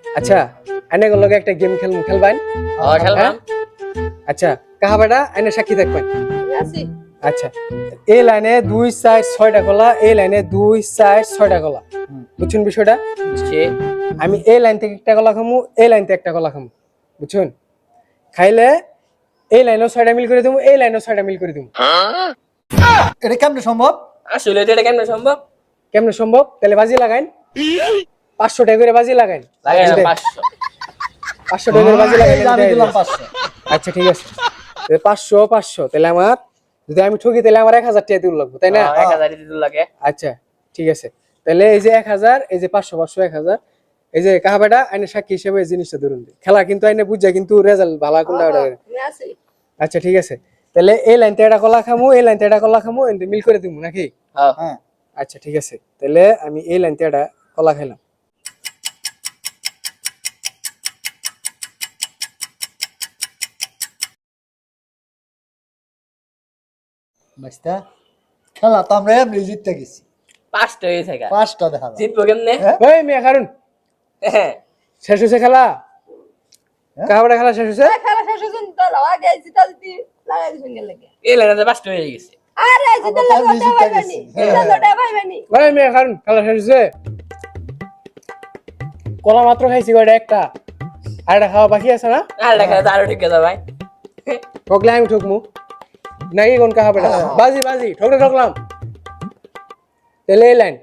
আচ্ছা আইনে লগে একটা গেম খেলবাইন খেলবাম আচ্ছা কাহাবাটা আইনে সাক্ষী থাকবেন আছি আচ্ছা এই লাইনে 2 4 6টা কলা এই লাইনে 2 4 6টা কলা বুঝছেন বিষয়টা সে আমি এই লাইন থেকে একটা কলা খামু এই লাইন থেকে একটা কলা খামু বুঝছেন খাইলে এই লাইনও 6টা মিল করে দেবো এই লাইনও 6টা মিল করে দেবো এটা কেমনে সম্ভব? আসলে এটা কেমনে সম্ভব? কেমনে সম্ভব তাহলে বাজি লাগাইন 500 টাকা করে বাজি লাগাইন লাগাই বুঝলে? 500 টাকা করে বাজি লাগাইন আমি দিলাম 500। আচ্ছা ঠিক আছে তাহলে 500 তাহলে আমার যদি আমি ঠকি তাহলে আমার 1000 টাকা দিতে লাগবে তাই না 1000 দিতে লাগে। আচ্ছা ঠিক আছে তাহলে এই যে 1000 এই যে 500 1000 এই যে কাহাবাটা আইনে সাক্ষী হিসেবে এই জিনিসটা ধরুন খেলা কিন্তু আইনে বুঝা কিন্তু রেজাল্ট ভালো কোনটা আমি আছি আচ্ছা ঠিক আছে তাহলে এই লাইনতে এটা কলা খামু এই লাইনতে এটা কলা খামু এন্ড মিল করে দিমু নাকি হ্যাঁ হ্যাঁ আচ্ছা ঠিক আছে তাহলে আমি এই লাইনতে এটা কলা খাইলাম বাইস্তা খেলা তো আমরা এমনি জিততে গেছি 5টা হয়েছে গা 5টা দেখা যায়। জিতবো কেমনে? হ্যাঁ? ওই মিয়া কারণ হ্যাঁ শেষ হয়েছে খেলা হ্যাঁ? কাহাবাটা খেলা শেষ হয়েছে খেলা শেষ হয়েছে তো আগে জিতা জিতি লাগাই দিছেন গেলে এই লাইনে 5টা হয়ে গেছে। আরে জিতা আমরা তো লাগা জিতা ভাইবানি গেছি। জিতা লড়া ভাইবানি ওই মিয়া কারণ খেলা শেষ হয়েছে কলা মাত্র খাইছি কয়টা একটা আর একটা খাওয়া বাকি আছে না আর দেখা আরো ঠিক আছে ভাই। ঠকলে আমি ঠকমু নাকি কোন কাহাবাটা বাজি বাজি ঠকলাম তাহলে এই লাইন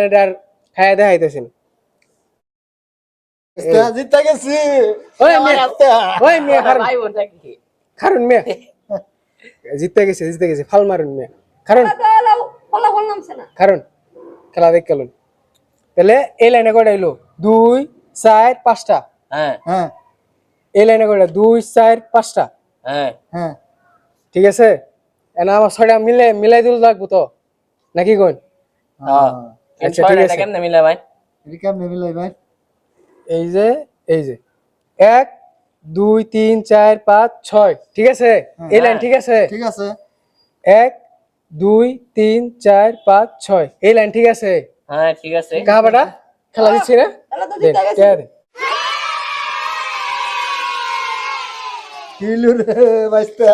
এটা আর খাইয়া দেখাইতেছেন বাইস্তা জিততে গেছি। ওই মিয়া ওই মিয়া কারণ ভাই বোনটা কি? কারণ মিয়া জিতে গেছে ফাল মারুন মিয়া কারণ দাও ফলা ফল নামছে না কারণ খেলা দেখ গেলুন তাহলে এই লাইনে কয়টা এলো 2 4 5টা হ্যাঁ হ্যাঁ এই লাইনে কয়টা 2 4 5টা হ্যাঁ হ্যাঁ ঠিক আছে এনা আমার 6টা মিলাই দিল লাগবো তো নাকি কোন হ্যাঁ আচ্ছা, আচ্ছা ঠিক ঠিক আছে। আছে কেমনে মিলে ভাই? এটা কেমনে মিলাই ভাই? এই যে 1 2 3 4 5 6 ঠিক আছে এই লাইন ঠিক আছে ঠিক আছে 1 2 3 4 5 6 এই লাইন ঠিক আছে হ্যাঁ ঠিক আছে কাহাবাটা খেলা দিচ্ছি না খেলা তো দেন, জিতা গেছে কে দেন। কিলু রে বাইস্তা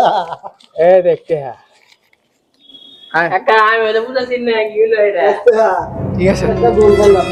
দেখতে হ্যাঁ কাকা আমি ওটা বুঝাছি না কি হলো এটা বাইস্তা ঠিক আছে একটা গোল করলাম